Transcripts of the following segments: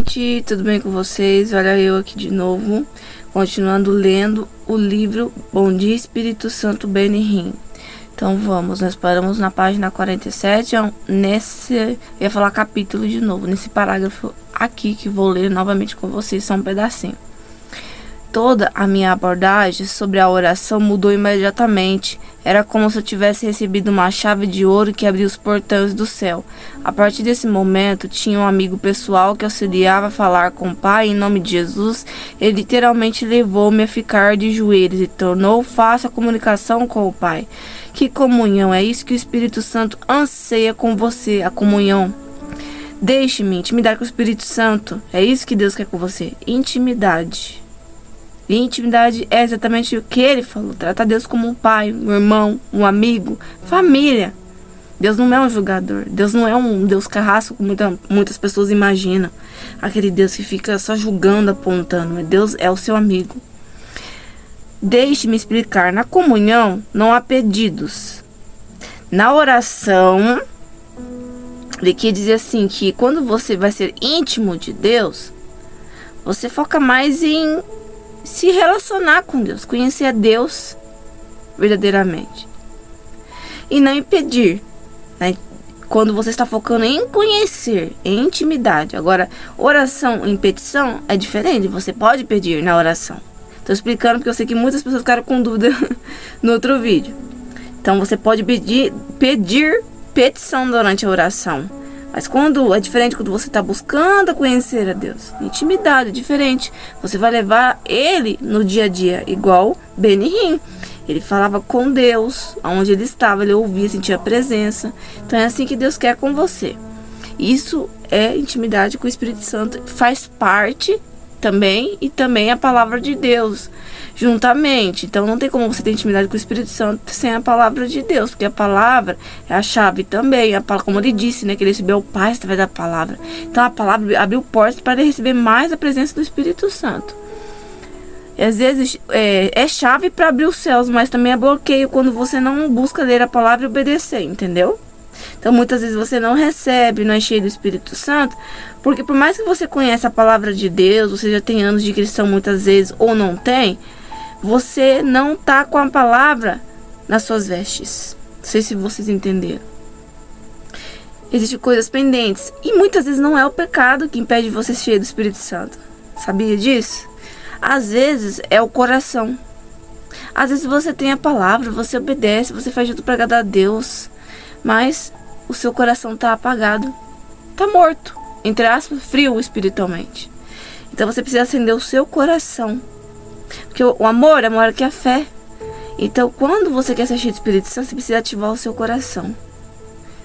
gente, tudo bem com vocês? Olha eu aqui de novo, continuando lendo o livro Bom Dia Espírito Santo Benihim. Então vamos, nós paramos na página 47, eu ia falar capítulo de novo, nesse parágrafo aqui que vou ler novamente com vocês, só um pedacinho. Toda a minha abordagem sobre a oração mudou imediatamente. Era como se eu tivesse recebido uma chave de ouro que abria os portões do céu. A partir desse momento, tinha um amigo pessoal que auxiliava a falar com o Pai em nome de Jesus. Ele literalmente levou-me a ficar de joelhos e tornou fácil a comunicação com o Pai. Que comunhão! É isso que o Espírito Santo anseia com você, a comunhão. Deixe-me intimidar com o Espírito Santo. É isso que Deus quer com você. Intimidade. E intimidade é exatamente o que ele falou. Trata Deus como um pai, um irmão, um amigo, família. Deus não é um julgador. Deus não é um Deus carrasco como muitas pessoas imaginam. Aquele Deus que fica só julgando, apontando. Deus é o seu amigo. Deixe-me explicar. Na comunhão não há pedidos. Na oração, ele quer dizer assim que quando você vai ser íntimo de Deus, você foca mais em se relacionar com Deus, conhecer a Deus verdadeiramente. E não impedir, né? Quando você está focando em conhecer, em intimidade. Agora, oração em petição é diferente. Você pode pedir na oração. Estou explicando porque eu sei que muitas pessoas ficaram com dúvida no outro vídeo. Então, você pode pedir petição durante a oração. Mas quando é diferente, quando você está buscando conhecer a Deus, intimidade é diferente. Você vai levar ele no dia a dia, igual Benihim. Ele falava com Deus, onde ele estava, ele ouvia, sentia a presença. Então é assim que Deus quer com você. Isso é intimidade com o Espírito Santo, faz parte também, e também a palavra de Deus juntamente. Então não tem como você ter intimidade com o Espírito Santo sem a palavra de Deus, porque a palavra é a chave também, como ele disse, né, que ele recebeu o Pai através da palavra. Então a palavra abriu portas para ele receber mais a presença do Espírito Santo. E às vezes é chave para abrir os céus, mas também é bloqueio quando você não busca ler a palavra e obedecer, entendeu? Então muitas vezes você não recebe, não é cheio do Espírito Santo, porque por mais que você conheça a palavra de Deus, você já tem anos de cristão muitas vezes ou não tem, você não está com a palavra nas suas vestes. Não sei se vocês entenderam. Existem coisas pendentes. E muitas vezes não é o pecado que impede você ser cheio do Espírito Santo. Sabia disso? Às vezes é o coração. Às vezes você tem a palavra, você obedece, você faz tudo para agradar a Deus. Mas o seu coração está apagado. Está morto. Entre aspas, frio espiritualmente. Então você precisa acender o seu coração. Porque o amor é maior que a fé. Então quando você quer ser cheio do Espírito Santo, você precisa ativar o seu coração.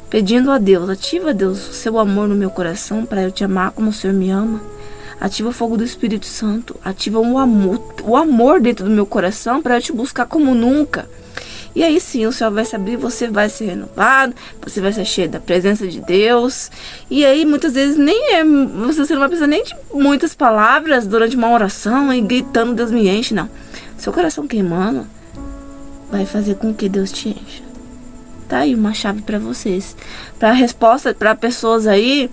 Pedindo a Deus, ativa Deus o seu amor no meu coração para eu te amar como o Senhor me ama. Ativa o fogo do Espírito Santo. Ativa o amor dentro do meu coração para eu te buscar como nunca. E aí sim, o céu vai se abrir, você vai ser renovado, você vai ser cheio da presença de Deus. E aí muitas vezes você não vai precisar nem de muitas palavras durante uma oração e gritando, Deus me enche, não. Seu coração queimando vai fazer com que Deus te encha. Tá aí uma chave para vocês. Para resposta para pessoas aí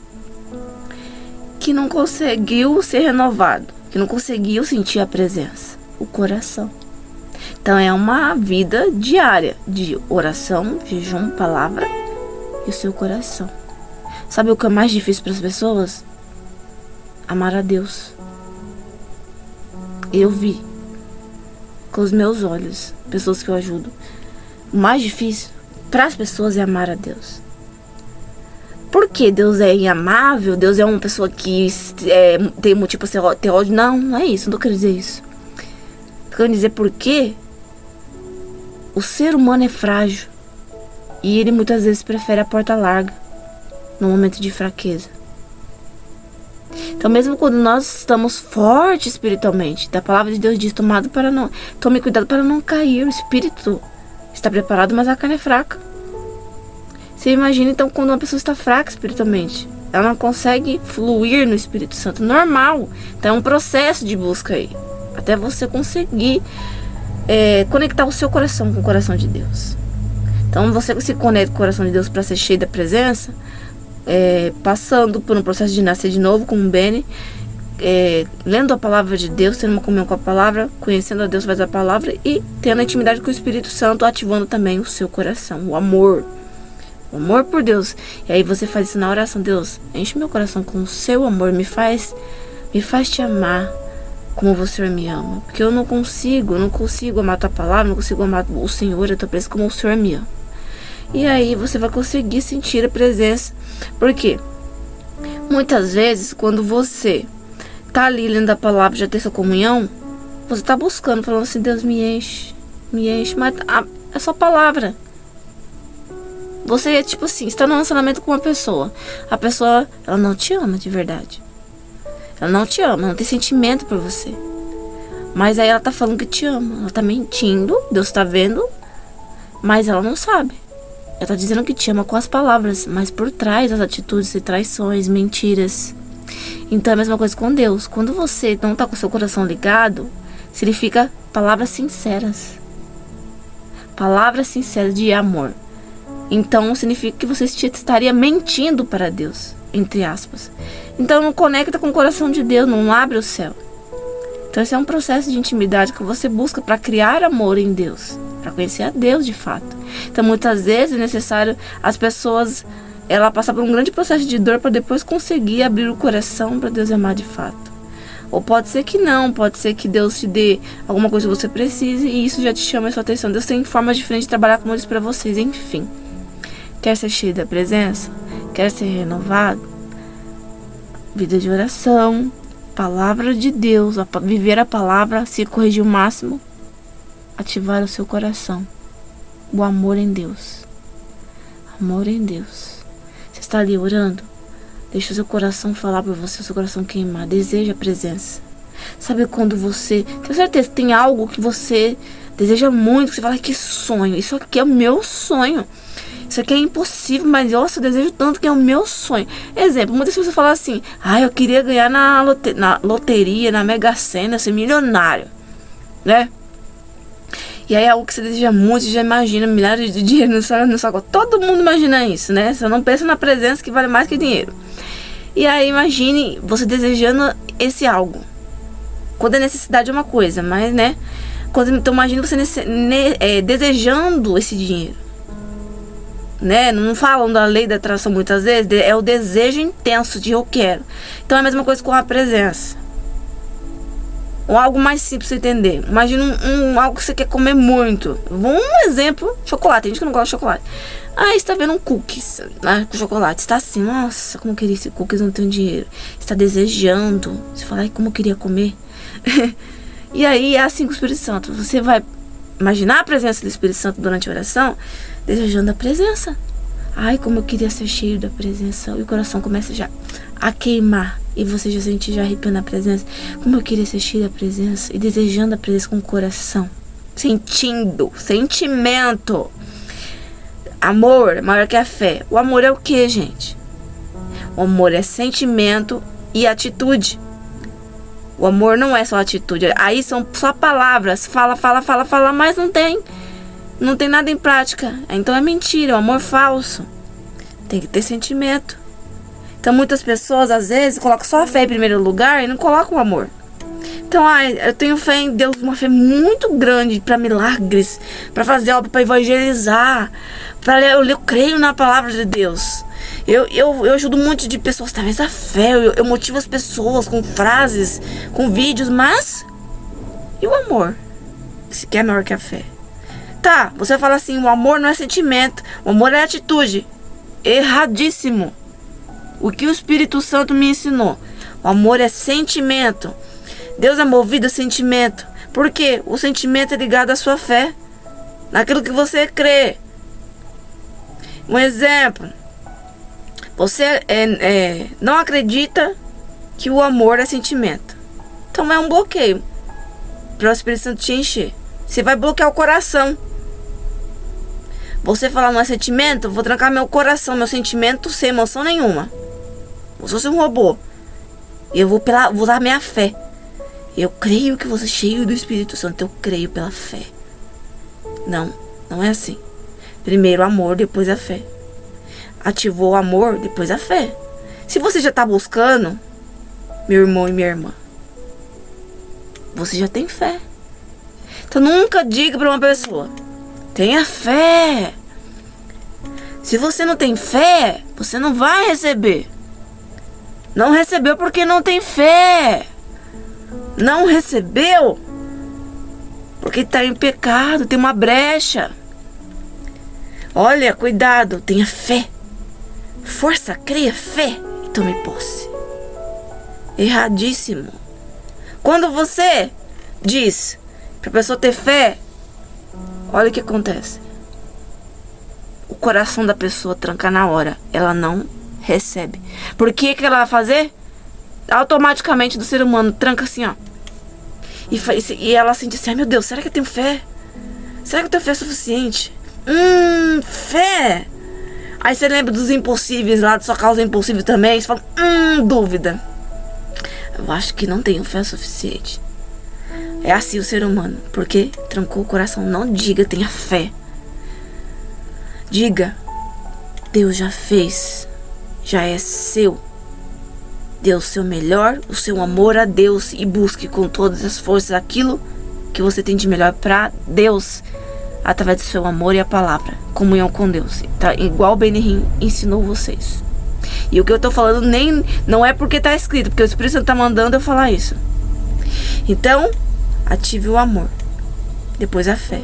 que não conseguiu ser renovado, que não conseguiu sentir a presença, o coração. Então é uma vida diária de oração, jejum, palavra e o seu coração. Sabe o que é mais difícil para as pessoas? Amar a Deus. Eu vi com os meus olhos, pessoas que eu ajudo. O mais difícil para as pessoas é amar a Deus. Porque Deus é inamável, Deus é uma pessoa que tem motivo para ter ódio. Não, não é isso, não tô querendo dizer isso. Tô querendo dizer porque o ser humano é frágil e ele muitas vezes prefere a porta larga no momento de fraqueza. Então mesmo quando nós estamos fortes espiritualmente, a palavra de Deus diz, tome cuidado para não cair. O espírito está preparado, mas a carne é fraca. Você imagina então quando uma pessoa está fraca espiritualmente, ela não consegue fluir no Espírito Santo, normal. Então é um processo de busca aí, até você conseguir conectar o seu coração com o coração de Deus. Então você se conecta com o coração de Deus para ser cheio da presença, passando por um processo de nascer de novo, como o Benny, lendo a palavra de Deus, tendo uma comunhão com a palavra, conhecendo a Deus através da palavra e tendo a intimidade com o Espírito Santo, ativando também o seu coração, o amor por Deus. E aí você faz isso na oração: Deus, enche meu coração com o seu amor, me faz te amar como você me ama, porque eu não consigo amar a tua palavra, não consigo amar o Senhor, a tua presença como o Senhor me ama. E aí você vai conseguir sentir a presença, porque muitas vezes quando você tá ali lendo a palavra, já tem sua comunhão, você tá buscando, falando assim: Deus, me enche, mas é só palavra. Você tipo assim, está num relacionamento com uma pessoa, a pessoa, ela não te ama de verdade, ela não te ama, não tem sentimento por você, mas aí ela tá falando que te ama, ela tá mentindo, Deus tá vendo, mas ela não sabe. Ela tá dizendo que te ama com as palavras, mas por trás as atitudes e traições, mentiras. Então é a mesma coisa com Deus. Quando você não tá com o seu coração ligado, significa palavras sinceras. Palavras sinceras de amor. Então significa que você estaria mentindo para Deus, entre aspas. Então não conecta com o coração de Deus, não abre o céu. Então esse é um processo de intimidade que você busca para criar amor em Deus, para conhecer a Deus de fato. Então muitas vezes é necessário as pessoas ela passar por um grande processo de dor para depois conseguir abrir o coração para Deus amar de fato. Ou pode ser que não, pode ser que Deus te dê alguma coisa que você precise e isso já te chama a sua atenção. Deus tem formas diferentes de trabalhar com eles para vocês, enfim. Quer ser cheio da presença? Quer ser renovado? Vida de oração, palavra de Deus, viver a palavra, se corrigir o máximo, ativar o seu coração. O amor em Deus. Amor em Deus. Você está ali orando? Deixa o seu coração falar por você, o seu coração queimar. Deseja a presença. Sabe quando você... Tenho certeza que tem algo que você deseja muito, que você fala: que sonho. Isso aqui é o meu sonho. Isso aqui é impossível, mas nossa, eu desejo tanto, que é o meu sonho. Exemplo, muitas pessoas falam assim: eu queria ganhar na loteria, na Mega Sena, ser milionário, né? E aí é algo que você deseja muito, você já imagina milhares de dinheiro no saco. Todo mundo imagina isso, né? Você não pensa na presença, que vale mais que dinheiro. E aí imagine você desejando esse algo. Quando a necessidade é uma coisa, mas né? Então imagine você desejando esse dinheiro, né? Não falam da lei da atração muitas vezes, é o desejo intenso de eu quero. Então é a mesma coisa com a presença. Ou algo mais simples pra você entender. Imagina algo que você quer comer muito. Um exemplo: chocolate. Tem gente que não gosta de chocolate. Aí você tá vendo um cookies, né, com chocolate. Você tá assim: nossa, como eu queria esse cookies, não tenho dinheiro. Você tá desejando. Você fala: como eu queria comer. E aí é assim com o Espírito Santo. Você vai imaginar a presença do Espírito Santo durante a oração, desejando a presença. Como eu queria ser cheio da presença. E o coração começa já a queimar. E você já sente já arrepiando a presença. Como eu queria ser cheio da presença. E desejando a presença com o coração. Sentindo. Sentimento. Amor é maior que a fé. O amor é o que, gente? O amor é sentimento e atitude. O amor não é só atitude. Aí são só palavras. Fala, mas não tem. Não tem nada em prática. Então é mentira, é um amor falso. Tem que ter sentimento. Então muitas pessoas às vezes colocam só a fé em primeiro lugar e não colocam o amor. Então eu tenho fé em Deus, uma fé muito grande para milagres, para fazer obra, para evangelizar, eu creio na palavra de Deus. Eu ajudo um monte de pessoas através da fé. Eu motivo as pessoas com frases, com vídeos, mas e o amor? Se quer maior que a fé? Tá, você fala assim: o amor não é sentimento, o amor é atitude. Erradíssimo. O que o Espírito Santo me ensinou: o amor é sentimento. Deus é movido a sentimento. Por quê? O sentimento é ligado à sua fé, naquilo que você crê. Um exemplo: você não acredita que o amor é sentimento. Então é um bloqueio para o Espírito Santo te encher. Você vai bloquear o coração. Você falar: não é sentimento, vou trancar meu coração, meu sentimento, sem emoção nenhuma. Eu sou um robô. Eu vou usar minha fé. Eu creio que você é cheio do Espírito Santo. Eu creio pela fé. Não é assim. Primeiro o amor, depois a fé. ativou o amor, depois a fé. Se você já está buscando, meu irmão e minha irmã, você já tem fé. Então nunca diga para uma pessoa: tenha fé. Se você não tem fé, você não vai receber. Não recebeu porque não tem fé. Não recebeu porque está em pecado, tem uma brecha. Olha, cuidado, tenha fé. Força, creia, fé e tome posse. Erradíssimo. Quando você diz para a pessoa ter fé, olha o que acontece. O coração da pessoa tranca na hora. Ela não recebe. Por que ela vai fazer? Automaticamente do ser humano tranca assim, ó. E ela sente assim: ai meu Deus, será que eu tenho fé? Será que eu tenho fé suficiente? Fé. Aí você lembra dos impossíveis lá, de sua causa impossível também. Você fala: dúvida. Eu acho que não tenho fé suficiente. É assim o ser humano. Porque trancou o coração. Não diga tenha fé. Diga: Deus já fez. Já é seu. Dê o seu melhor, o seu amor a Deus. E busque com todas as forças aquilo que você tem de melhor para Deus. Através do seu amor e a palavra. Comunhão com Deus. Tá? Igual o Benihim ensinou vocês. E o que eu tô falando não é porque tá escrito. Porque o Espírito Santo tá mandando eu falar isso. Então, ative o amor. Depois a fé.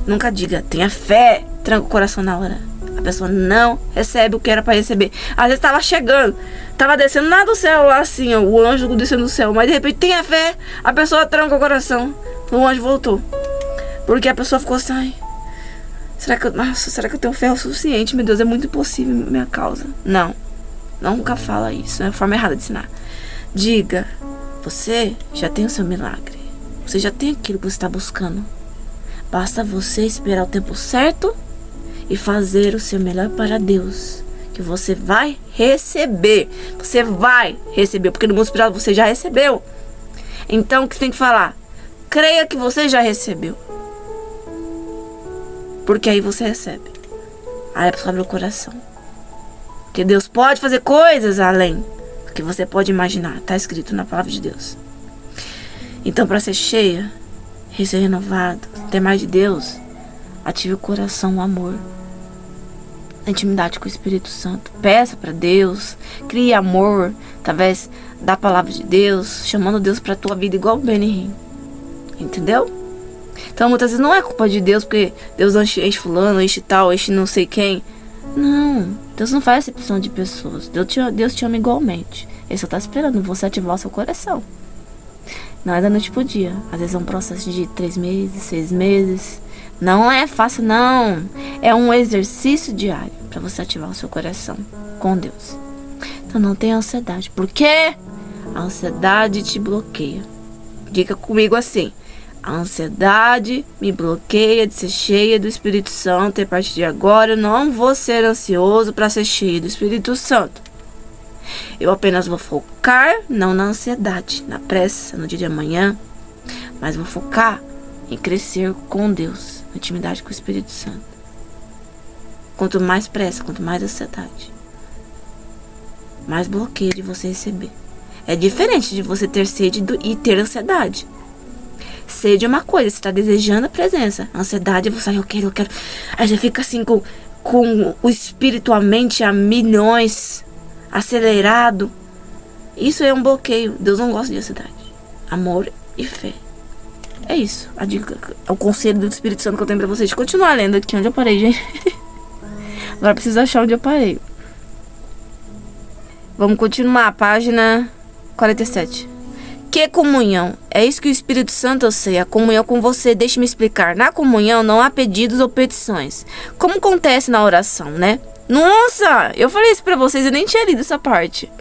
Nunca diga tenha fé. Tranca o coração na hora. A pessoa não recebe o que era para receber. Às vezes tava chegando, tava descendo lá do céu, lá assim, ó, o anjo descendo do céu. Mas de repente tenha fé. A pessoa tranca o coração. O anjo voltou. Porque a pessoa ficou assim: ai, será que eu tenho fé o suficiente? Meu Deus, é muito impossível minha causa. Não, nunca fala isso. É a forma errada de ensinar. Diga: você já tem o seu milagre. Você já tem aquilo que você está buscando. Basta você esperar o tempo certo e fazer o seu melhor para Deus, que você vai receber. Você vai receber, porque no mundo espiritual você já recebeu. Então o que você tem que falar? Creia que você já recebeu. Porque aí você recebe. Aí a pessoa abre o coração. Porque Deus pode fazer coisas além do que você pode imaginar. Está escrito na palavra de Deus. Então, para ser cheia, ser renovado, ter mais de Deus, ative o coração, o amor, a intimidade com o Espírito Santo. Peça para Deus, crie amor através da palavra de Deus, chamando Deus para a tua vida, igual o Benihim. Entendeu? Então muitas vezes não é culpa de Deus, porque Deus enche fulano, enche tal, enche não sei quem. Não, Deus não faz acepção de pessoas. Deus te ama igualmente. Ele só está esperando você ativar o seu coração. Não é da noite pro dia. Às vezes é um processo de 3 meses, 6 meses. Não é fácil, não. É um exercício diário para você ativar o seu coração com Deus. Então não tenha ansiedade. Por quê? A ansiedade te bloqueia. Diga comigo assim: a ansiedade me bloqueia de ser cheia do Espírito Santo. E a partir de agora eu não vou ser ansioso para ser cheio do Espírito Santo. Eu apenas vou focar, não na ansiedade, na pressa, no dia de amanhã, mas vou focar em crescer com Deus, na intimidade com o Espírito Santo. Quanto mais pressa, quanto mais ansiedade, mais bloqueio de você receber. É diferente de você ter sede e ter ansiedade. Sede é uma coisa, você está desejando a presença. Ansiedade é você: eu quero. Aí já fica assim com o espírito, a mente a milhões, acelerado. Isso é um bloqueio. Deus não gosta de ansiedade. Amor e fé. É isso. A dica, o conselho do Espírito Santo que eu tenho pra vocês. Continuar lendo aqui onde eu parei, gente. Agora preciso achar onde eu parei. Vamos continuar. Página 47. Que comunhão? É isso que o Espírito Santo eu sei. A comunhão com você. Deixe-me explicar. Na comunhão não há pedidos ou petições, como acontece na oração, né? Nossa, eu falei isso pra vocês, eu nem tinha lido essa parte.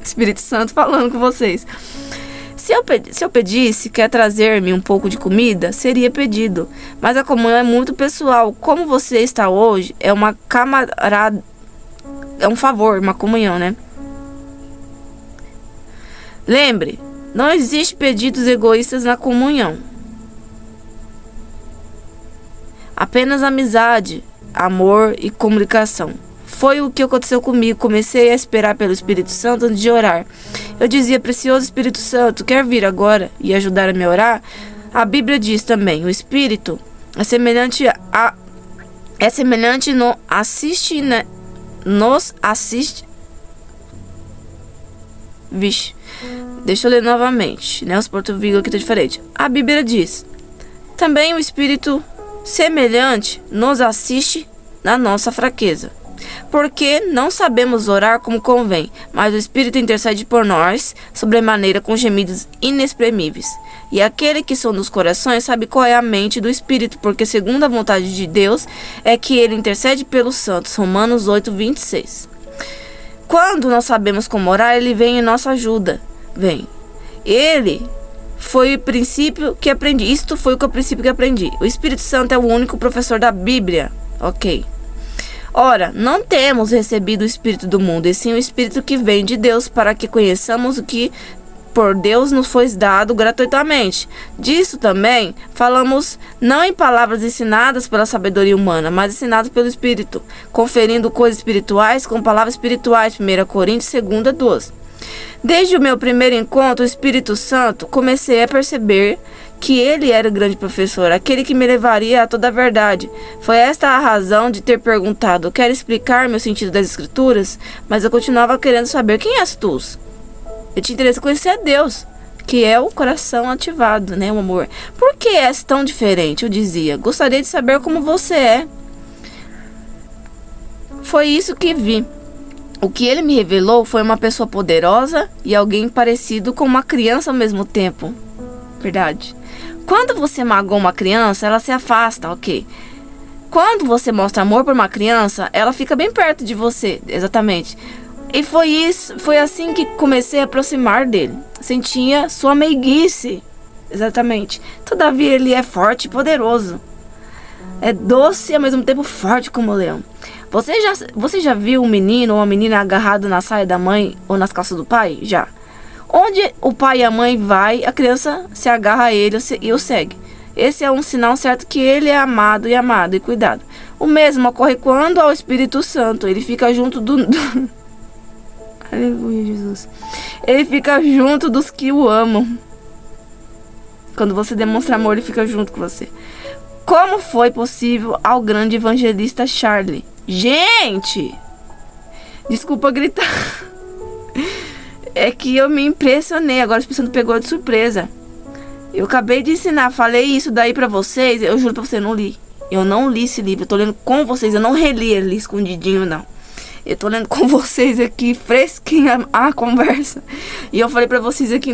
Espírito Santo falando com vocês. Se eu pedisse, quer trazer-me um pouco de comida, seria pedido. Mas a comunhão é muito pessoal. Como você está hoje, é uma camarada, é um favor, uma comunhão, né? Lembre, não existe pedidos egoístas na comunhão. Apenas amizade, amor e comunicação. Foi o que aconteceu comigo. Comecei a esperar pelo Espírito Santo antes de orar. Eu dizia: precioso Espírito Santo, quer vir agora e ajudar a me orar? A Bíblia diz também: o Espírito é semelhante no assiste, né? Nos assiste. Vixe, deixa eu ler novamente, né? Os pontos-vírgula aqui tá diferente. A Bíblia diz: também o Espírito semelhante nos assiste na nossa fraqueza, porque não sabemos orar como convém, mas o Espírito intercede por nós sobremaneira com gemidos inexprimíveis. E aquele que sonda os corações sabe qual é a mente do Espírito, porque segundo a vontade de Deus é que ele intercede pelos santos. Romanos 8:26. Quando nós sabemos como orar, ele vem em nossa ajuda. Ele foi o princípio que aprendi. Isto foi o princípio que aprendi. O Espírito Santo é o único professor da Bíblia. Ok. Ora, não temos recebido o Espírito do mundo, e sim o Espírito que vem de Deus, para que conheçamos o que por Deus nos foi dado gratuitamente. Disso também falamos, não em palavras ensinadas pela sabedoria humana, mas ensinadas pelo Espírito, conferindo coisas espirituais com palavras espirituais. 1 Coríntios 2:12. Desde o meu primeiro encontro, o Espírito Santo, comecei a perceber que ele era o grande professor, aquele que me levaria a toda a verdade. Foi esta a razão de ter perguntado: quero explicar-me o sentido das Escrituras? Mas eu continuava querendo saber: quem és tu? Eu tinha interesse em conhecer a Deus, que é o coração ativado, né, o amor. Por que és tão diferente? Eu dizia: gostaria de saber como você é. Foi isso que vi. O que ele me revelou foi uma pessoa poderosa e alguém parecido com uma criança ao mesmo tempo. Verdade. Quando você magoa uma criança, ela se afasta, ok? Quando você mostra amor por uma criança, ela fica bem perto de você, exatamente. E foi assim que comecei a aproximar dele. Sentia sua meiguice, exatamente. Todavia ele é forte e poderoso. É doce e ao mesmo tempo forte como o leão. Você já viu um menino ou uma menina agarrado na saia da mãe ou nas calças do pai? Já. Onde o pai e a mãe vai, a criança se agarra a ele e o segue. Esse é um sinal certo que ele é amado e cuidado. O mesmo ocorre quando ao Espírito Santo. Ele fica junto Aleluia, Jesus. Ele fica junto dos que o amam. Quando você demonstra amor, ele fica junto com você. Como foi possível ao grande evangelista Charlie? Gente! Desculpa gritar. É que eu me impressionei. Agora o Espírito Santo pegou de surpresa. Eu acabei de ensinar, falei isso daí pra vocês. Eu juro pra você, não li. Eu não li esse livro, eu tô lendo com vocês. Eu não reli ele escondidinho, não. Eu tô lendo com vocês aqui, fresquinha a conversa. E eu falei pra vocês aqui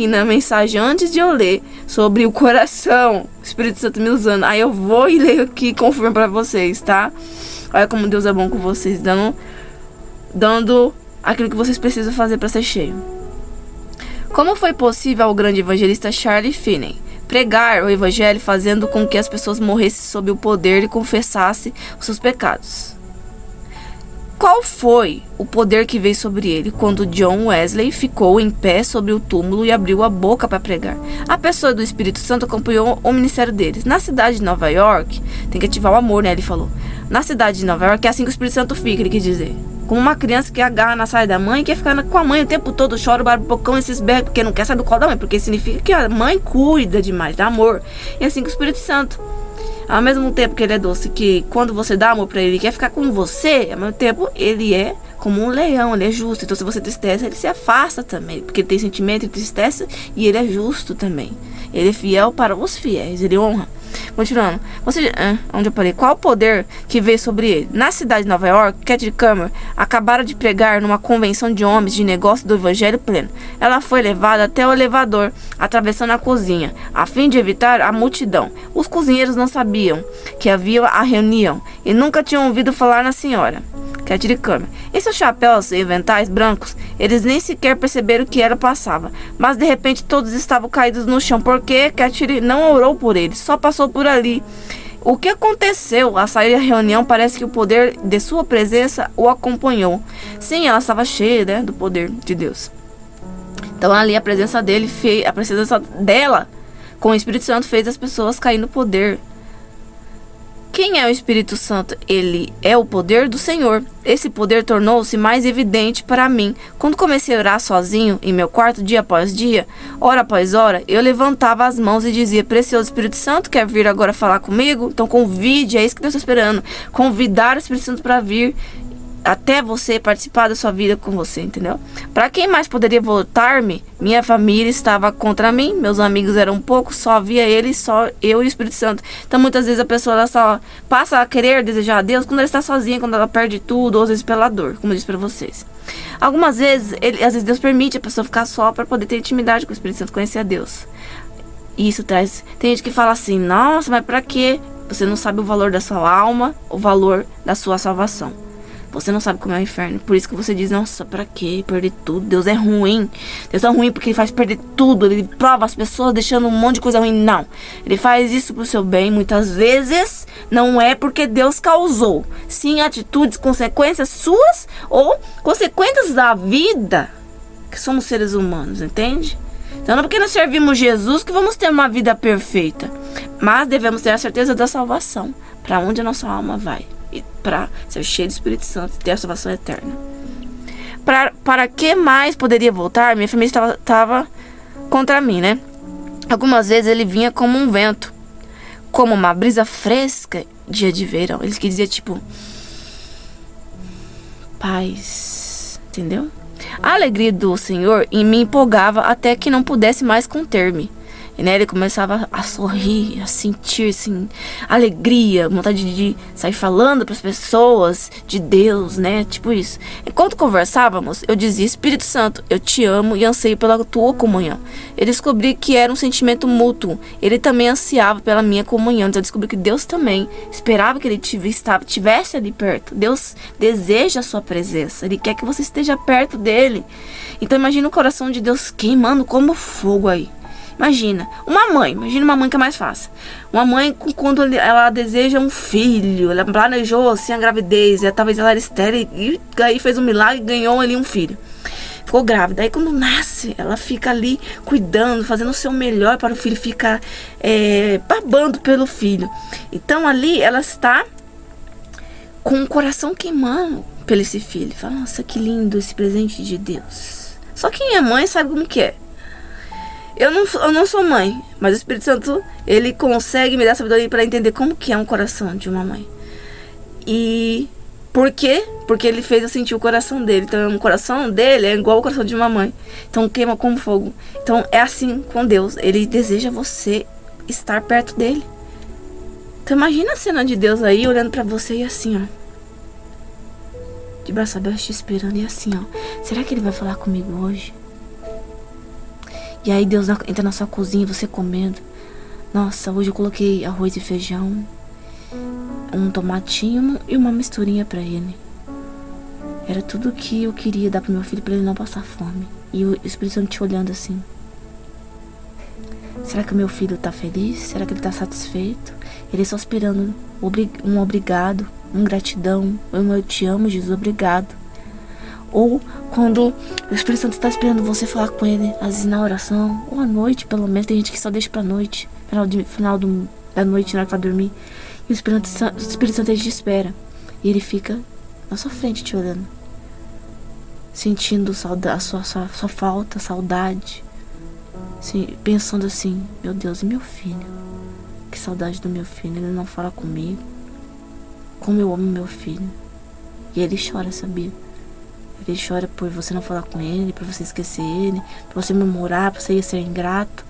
na mensagem, antes de eu ler, sobre o coração, o Espírito Santo me usando. Aí eu vou e leio aqui e confirmo pra vocês, tá? Olha como Deus é bom com vocês, dando aquilo que vocês precisam fazer para ser cheio. Como foi possível ao grande evangelista Charlie Finney pregar o evangelho fazendo com que as pessoas morressem sob o poder e confessassem os seus pecados? Qual foi o poder que veio sobre ele quando John Wesley ficou em pé sobre o túmulo e abriu a boca para pregar? A pessoa do Espírito Santo acompanhou o ministério deles. Na cidade de Nova York, tem que ativar o amor, né? Ele falou. Na cidade de Nova York é assim que o Espírito Santo fica, ele quis dizer. Como uma criança que agarra na saia da mãe e quer ficar com a mãe o tempo todo, chora, barbocão, esses berros, porque não quer saber do colo da mãe, porque significa que a mãe cuida demais, dá amor. E assim que o Espírito Santo, ao mesmo tempo que ele é doce, que quando você dá amor pra ele, ele quer ficar com você, ao mesmo tempo ele é como um leão, ele é justo. Então se você tristeza, ele se afasta também, porque ele tem sentimento, ele tristeza e ele é justo também. Ele é fiel para os fiéis, ele honra. Continuando, onde eu parei? Qual o poder que veio sobre ele? Na cidade de Nova York, Cathy Cameron acabara de pregar numa convenção de homens de negócio do evangelho pleno. Ela foi levada até o elevador, atravessando a cozinha, a fim de evitar a multidão. Os cozinheiros não sabiam que havia a reunião e nunca tinham ouvido falar na senhora Cathy Cameron. E seus chapéus e aventais brancos, eles nem sequer perceberam que ela passava. Mas de repente todos estavam caídos no chão, porque Cathy não orou por eles, só passou por ali. O que aconteceu? A sair da reunião, parece que o poder de sua presença o acompanhou. Sim, ela estava cheia, né, do poder de Deus. Então ali a presença dela com o Espírito Santo fez as pessoas cair no poder. quem é o Espírito Santo? Ele é o poder do Senhor. Esse poder tornou-se mais evidente para mim. Quando comecei a orar sozinho, em meu quarto, dia após dia, hora após hora, eu levantava as mãos e dizia: Precioso Espírito Santo, quer vir agora falar comigo? Então convide, é isso que Deus está esperando. Convidar o Espírito Santo para vir até você participar da sua vida com você, entendeu? Para quem mais poderia voltar-me? Minha família estava contra mim, meus amigos eram poucos, só havia ele, só eu e o Espírito Santo. Então muitas vezes a pessoa ela só passa a querer desejar a Deus quando ela está sozinha, quando ela perde tudo, ou às vezes pela dor, como eu disse para vocês. Algumas vezes, às vezes Deus permite a pessoa ficar só para poder ter intimidade com o Espírito Santo, conhecer a Deus. E isso traz... Tem gente que fala assim: nossa, mas para quê? Você não sabe o valor da sua alma, o valor da sua salvação. Você não sabe como é o inferno. Por isso que você diz: nossa, pra quê? Perder tudo. Deus é ruim. Deus é ruim porque ele faz perder tudo. Ele prova as pessoas deixando um monte de coisa ruim. Não. Ele faz isso pro seu bem. Muitas vezes não é porque Deus causou. Sim, atitudes, consequências suas ou consequências da vida que somos seres humanos, entende? Então não é porque nós servimos Jesus que vamos ter uma vida perfeita. Mas devemos ter a certeza da salvação. Para onde a nossa alma vai. E para ser cheio do Espírito Santo e ter a salvação eterna. Para que mais poderia voltar? Minha família estava contra mim, né? Algumas vezes ele vinha como um vento, como uma brisa fresca, dia de verão. Ele que dizia tipo: paz, entendeu? A alegria do Senhor em mim empolgava até que não pudesse mais conter-me. E né, ele começava a sorrir, a sentir assim, alegria, vontade de sair falando para as pessoas de Deus, né? Tipo isso. Enquanto conversávamos, eu dizia: Espírito Santo, eu te amo e anseio pela tua comunhão. Eu descobri que era um sentimento mútuo. Ele também ansiava pela minha comunhão. Então eu descobri que Deus também esperava que ele estivesse ali perto. Deus deseja a sua presença. Ele quer que você esteja perto dele. Então imagina o coração de Deus queimando como fogo aí. Imagina uma mãe que é mais fácil. Uma mãe, quando ela deseja um filho, ela planejou assim a gravidez, talvez ela era estéril e aí fez um milagre e ganhou ali um filho. Ficou grávida. Aí quando nasce, ela fica ali cuidando, fazendo o seu melhor para o filho ficar babando pelo filho. Então ali ela está com o coração queimando pelo esse filho. Fala: nossa, que lindo esse presente de Deus. Só quem é mãe sabe como que é. Eu não sou mãe, mas o Espírito Santo, ele consegue me dar sabedoria para entender como que é um coração de uma mãe. E por quê? Porque ele fez eu sentir o coração dele. Então o coração dele é igual ao coração de uma mãe. Então queima como fogo. Então é assim com Deus. Ele deseja você estar perto dele. Então imagina a cena de Deus aí olhando para você e assim, ó, de braço aberto te esperando e assim, ó: será que ele vai falar comigo hoje? E aí Deus entra na sua cozinha, você comendo: nossa, hoje eu coloquei arroz e feijão, um tomatinho e uma misturinha pra ele. Era tudo que eu queria dar pro meu filho, pra ele não passar fome. E o Espírito Santo te olhando assim: será que o meu filho tá feliz? Será que ele tá satisfeito? Ele só esperando um obrigado, uma gratidão, eu te amo, Jesus, obrigado. Ou quando o Espírito Santo está esperando você falar com ele, às vezes na oração, ou à noite pelo menos. Tem gente que só deixa pra noite, final da noite, na hora que vai dormir. E o Espírito Santo ele te espera. E ele fica na sua frente te olhando, sentindo a sua falta, saudade, assim, pensando assim: meu Deus, e meu filho? Que saudade do meu filho, ele não fala comigo. Como eu amo meu filho. E ele chora, sabia? Ele chora por você não falar com ele, por você esquecer ele, por você murmurar, por você ser ingrato.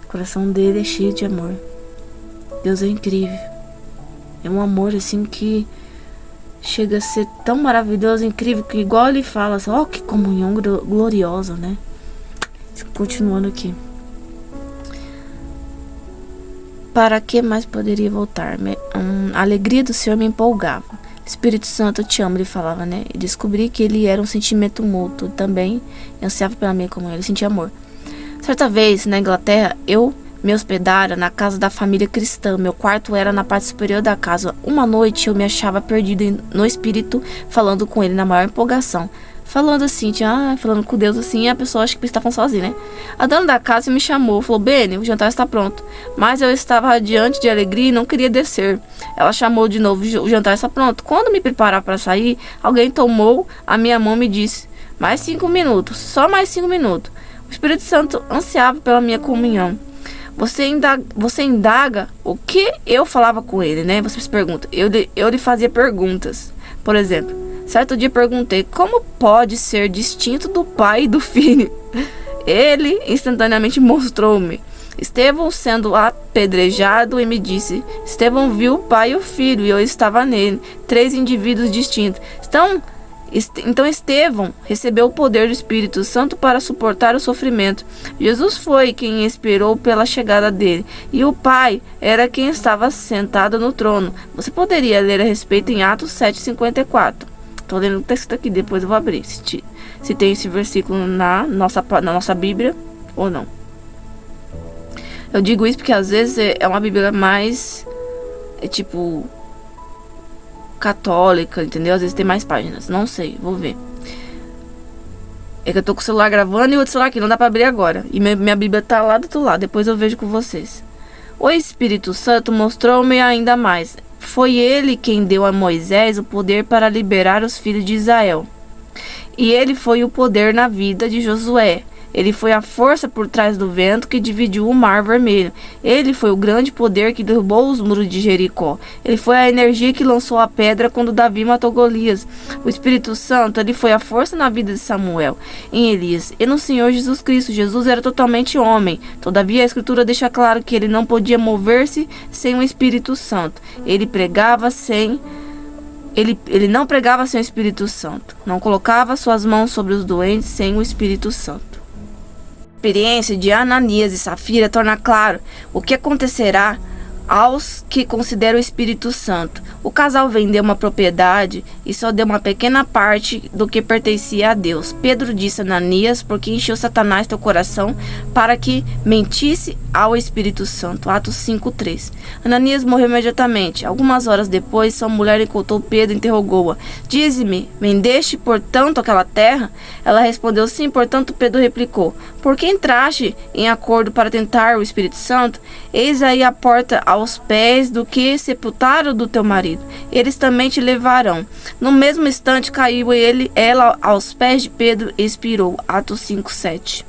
O coração dele é cheio de amor. Deus é incrível. É um amor assim que chega a ser tão maravilhoso, incrível, que igual ele fala assim: ó, que comunhão gloriosa, né? Continuando aqui. Para que mais poderia voltar? A alegria do Senhor me empolgava. Espírito Santo, eu te amo, ele falava, né? E descobri que ele era um sentimento mútuo também. Eu ansiava pela minha comunhão, ele sentia amor. Certa vez, na Inglaterra, eu me hospedara na casa da família cristã. Meu quarto era na parte superior da casa. Uma noite eu me achava perdido no espírito, falando com ele na maior empolgação. Falando assim, falando com Deus assim, e a pessoa acha que estavam sozinha, né? A dona da casa me chamou, falou: Beni, o jantar está pronto. Mas eu estava radiante de alegria e não queria descer. Ela chamou de novo: o jantar está pronto. Quando me preparava para sair, alguém tomou a minha mão e me disse: mais 5 minutos, só mais 5 minutos. O Espírito Santo ansiava pela minha comunhão. Você indaga o que eu falava com ele, né? Você se pergunta. Eu lhe fazia perguntas. Por exemplo, certo dia perguntei: como pode ser distinto do pai e do filho? Ele instantaneamente mostrou-me Estevão sendo apedrejado e me disse: Estevão viu o pai e o filho e eu estava nele, 3 indivíduos distintos. Então Estevão recebeu o poder do Espírito Santo para suportar o sofrimento. Jesus foi quem esperou pela chegada dele, e o Pai era quem estava sentado no trono. Você poderia ler a respeito em Atos 7:54. Estou lendo o texto aqui, depois eu vou abrir se tem esse versículo na nossa Bíblia ou não. Eu digo isso porque às vezes é uma Bíblia mais católica, entendeu? Às vezes tem mais páginas, não sei, vou ver. É que eu tô com o celular gravando e o outro celular aqui, não dá pra abrir agora. E minha Bíblia tá lá do outro lado, depois eu vejo com vocês. O Espírito Santo mostrou-me ainda mais. Foi ele quem deu a Moisés o poder para liberar os filhos de Israel. E ele foi o poder na vida de Josué. Ele foi a força por trás do vento que dividiu o Mar Vermelho. Ele foi o grande poder que derrubou os muros de Jericó. Ele foi a energia que lançou a pedra quando Davi matou Golias. O Espírito Santo, ele foi a força na vida de Samuel, em Elias e no Senhor Jesus Cristo. Jesus era totalmente homem. Todavia, a Escritura deixa claro que ele não podia mover-se sem o Espírito Santo. Ele não pregava sem o Espírito Santo. Não colocava suas mãos sobre os doentes sem o Espírito Santo. A experiência de Ananias e Safira torna claro o que acontecerá aos que consideram o Espírito Santo. O casal vendeu uma propriedade e só deu uma pequena parte do que pertencia a Deus. Pedro disse a Ananias: porque encheu Satanás teu coração para que mentisse ao Espírito Santo. Atos 5:3. Ananias morreu imediatamente. Algumas horas depois, sua mulher encontrou Pedro e interrogou-a: dize-me, vendeste portanto aquela terra? Ela respondeu: sim. Portanto, Pedro replicou: por que entraste em acordo para tentar o Espírito Santo? Eis aí a porta aos pés do que sepultaram do teu marido. Eles também te levarão. No mesmo instante caiu ela aos pés de Pedro e expirou. Atos 5:7.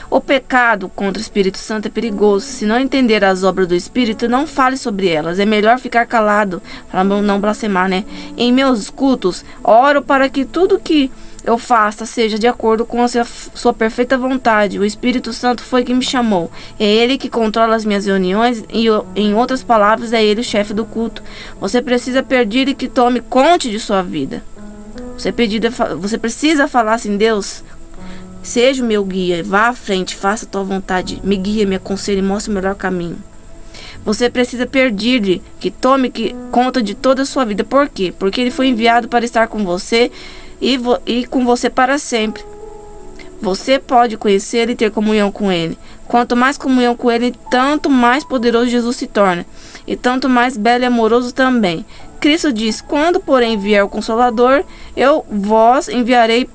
O pecado contra o Espírito Santo é perigoso. Se não entender as obras do Espírito, não fale sobre elas. É melhor ficar calado, para não blasfemar, né? Em meus cultos, oro para que tudo que eu faça seja de acordo com a sua perfeita vontade. O Espírito Santo foi quem me chamou. É ele que controla as minhas reuniões e, em outras palavras, é ele o chefe do culto. Você precisa pedir que tome conta de sua vida. Você precisa falar assim: Deus, seja o meu guia, vá à frente, faça a tua vontade, me guia, me aconselhe, mostre o melhor caminho. Você precisa pedir-lhe que tome conta de toda a sua vida. Por quê? Porque ele foi enviado para estar com você e com você para sempre. Você pode conhecer e ter comunhão com ele. Quanto mais comunhão com ele, tanto mais poderoso Jesus se torna, e tanto mais belo e amoroso também. Cristo diz: quando porém vier o Consolador, eu vos enviarei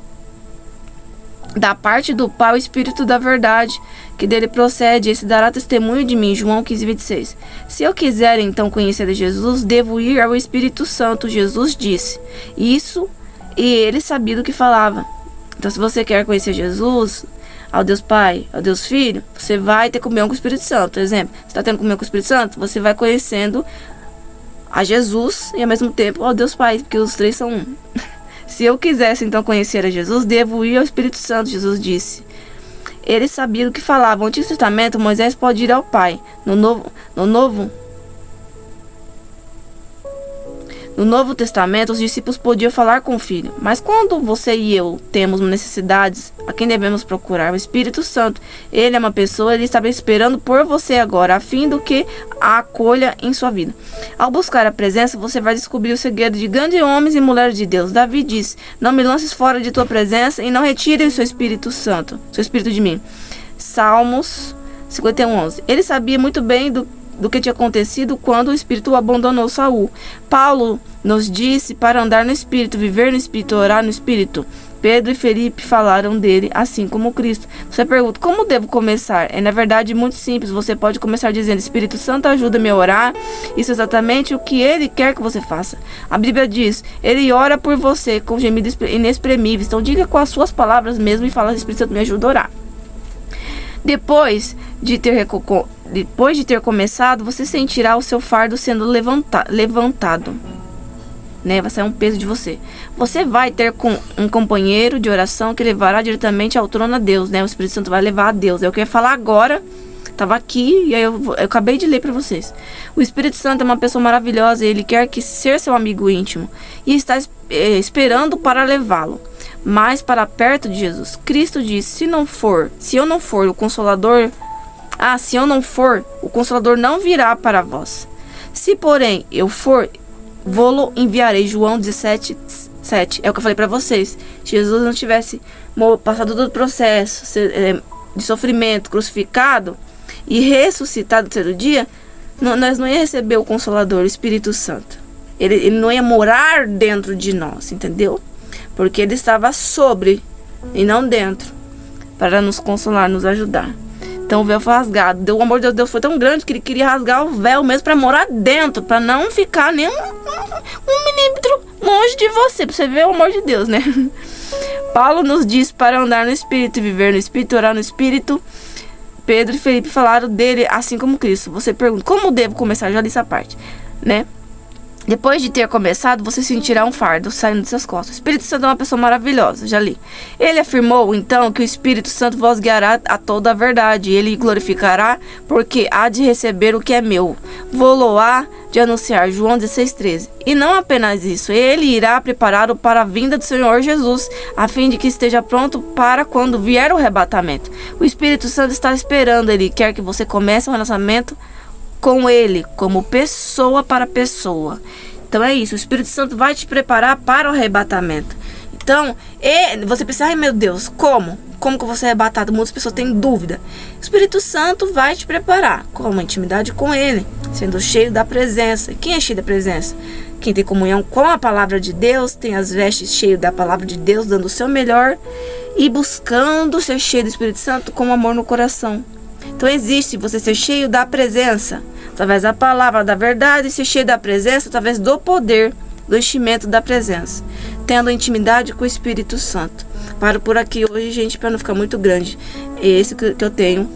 da parte do Pai o Espírito da verdade, que dele procede, esse dará testemunho de mim. João 15:26. Se eu quiser então conhecer a Jesus, devo ir ao Espírito Santo. Jesus disse isso e ele sabia do que falava. Então, se você quer conhecer Jesus, ao Deus Pai, ao Deus Filho, você vai ter comunhão com o Espírito Santo. Por exemplo, você está tendo comunhão com o Espírito Santo, você vai conhecendo a Jesus e ao mesmo tempo ao Deus Pai, porque os três são um. Se eu quisesse então conhecer a Jesus, devo ir ao Espírito Santo. Jesus disse. Ele sabia do que falava. No Antigo Testamento, Moisés pode ir ao Pai. No Novo Testamento, os discípulos podiam falar com o Filho. Mas quando você e eu temos necessidades, a quem devemos procurar? O Espírito Santo. Ele é uma pessoa, ele está esperando por você agora, a fim do que a acolha em sua vida. Ao buscar a presença, você vai descobrir o segredo de grandes homens e mulheres de Deus. Davi disse: não me lances fora de tua presença e não retire o seu Espírito Santo, seu Espírito de mim. Salmos 51:11. Ele sabia muito bem do que tinha acontecido quando o Espírito abandonou Saul. Paulo nos disse para andar no Espírito, viver no Espírito, orar no Espírito. Pedro e Felipe falaram dele, assim como Cristo. Você pergunta, como devo começar? É, na verdade, muito simples. Você pode começar dizendo, Espírito Santo, ajuda-me a orar. Isso é exatamente o que ele quer que você faça. A Bíblia diz, ele ora por você com gemidos inexprimíveis. Então, diga com as suas palavras mesmo e fala, Espírito Santo, me ajuda a orar. Depois de ter começado, você sentirá o seu fardo sendo levantado. Né? Vai sair um peso de você. Você vai ter um companheiro de oração que levará diretamente ao trono a Deus, né? O Espírito Santo vai levar a Deus. É o que eu ia falar agora. Estava aqui e aí eu acabei de ler para vocês. O Espírito Santo é uma pessoa maravilhosa e ele quer ser seu amigo íntimo e está esperando para levá-lo mais para perto de Jesus. Cristo disse: se eu não for o Consolador, o Consolador não virá para vós. Se porém eu for, vou-lo enviarei. João 17:7. É o que eu falei para vocês. Se Jesus não tivesse passado todo o processo de sofrimento, crucificado e ressuscitado no terceiro dia, nós não ia receber o Consolador, o Espírito Santo. Ele não ia morar dentro de nós, entendeu? Porque ele estava sobre e não dentro, para nos consolar, nos ajudar. Então o véu foi rasgado. O amor de Deus foi tão grande que ele queria rasgar o véu mesmo para morar dentro, para não ficar nem um milímetro longe de você, para você ver o amor de Deus, né? Paulo nos diz para andar no Espírito, viver no Espírito, orar no Espírito. Pedro e Felipe falaram dele, assim como Cristo. Você pergunta, como devo começar? Já li essa parte, né? Depois de ter começado, você sentirá um fardo saindo de suas costas. O Espírito Santo é uma pessoa maravilhosa, já li. Ele afirmou, então, que o Espírito Santo vos guiará a toda a verdade. Ele glorificará, porque há de receber o que é meu. Vou-lo-á de anunciar, João 16:13. E não apenas isso, ele irá prepará-lo para a vinda do Senhor Jesus, a fim de que esteja pronto para quando vier o arrebatamento. O Espírito Santo está esperando, ele quer que você comece um relacionamento com ele, como pessoa para pessoa. Então é isso, o Espírito Santo vai te preparar para o arrebatamento. Então, você pensa, ai meu Deus, como? Como que eu vou ser arrebatado? Muitas pessoas têm dúvida. O Espírito Santo vai te preparar, com uma intimidade com ele, sendo cheio da presença. Quem é cheio da presença? Quem tem comunhão com a palavra de Deus, tem as vestes cheias da palavra de Deus, dando o seu melhor e buscando ser cheio do Espírito Santo com amor no coração. Então existe você ser cheio da presença, através da palavra da verdade, e ser cheio da presença através do poder, do enchimento da presença, tendo intimidade com o Espírito Santo. Paro por aqui hoje, gente, para não ficar muito grande. É esse que eu tenho.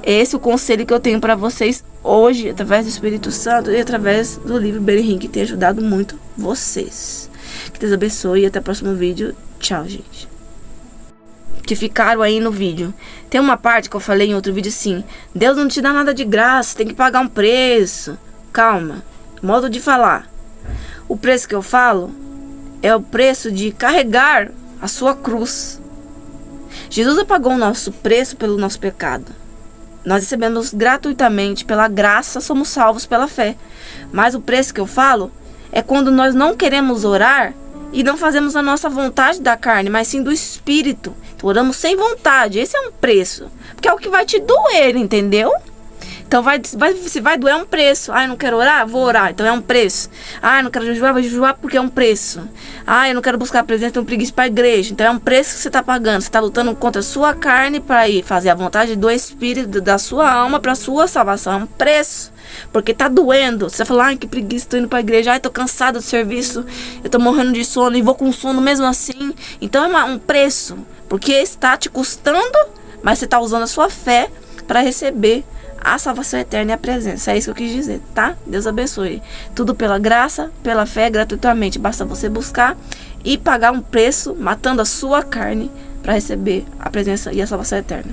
É esse o conselho que eu tenho para vocês hoje, através do Espírito Santo e através do livro Benny Hinn, que tem ajudado muito vocês. Que Deus abençoe e até o próximo vídeo. Tchau, gente. Que ficaram aí no vídeo. Tem uma parte que eu falei em outro vídeo assim: Deus não te dá nada de graça, tem que pagar um preço. Calma, modo de falar. O preço que eu falo é o preço de carregar a sua cruz. Jesus pagou o nosso preço pelo nosso pecado. Nós recebemos gratuitamente, pela graça, somos salvos pela fé. Mas o preço que eu falo é quando nós não queremos orar e não fazemos a nossa vontade da carne, mas sim do Espírito. Então oramos sem vontade. Esse é um preço, porque é o que vai te doer, entendeu? Então se vai doer, é um preço. Ah, eu não quero orar? Vou orar, então é um preço. Ah, eu não quero jejuar? Vou jejuar porque é um preço. Ah, eu não quero buscar a presença, tenho preguiça para a igreja. Então é um preço que você está pagando. Você está lutando contra a sua carne para ir fazer a vontade do Espírito, da sua alma, para a sua salvação. É um preço, porque tá doendo. Você vai falar, ai, que preguiça, tô indo para a igreja. Ai, tô cansado do serviço, eu tô morrendo de sono e vou com sono mesmo assim. Então é um preço, porque está te custando, mas você está usando a sua fé para receber a salvação eterna e a presença. É isso que eu quis dizer, tá? Deus abençoe. Tudo pela graça, pela fé, gratuitamente. Basta você buscar e pagar um preço, matando a sua carne, para receber a presença e a salvação eterna.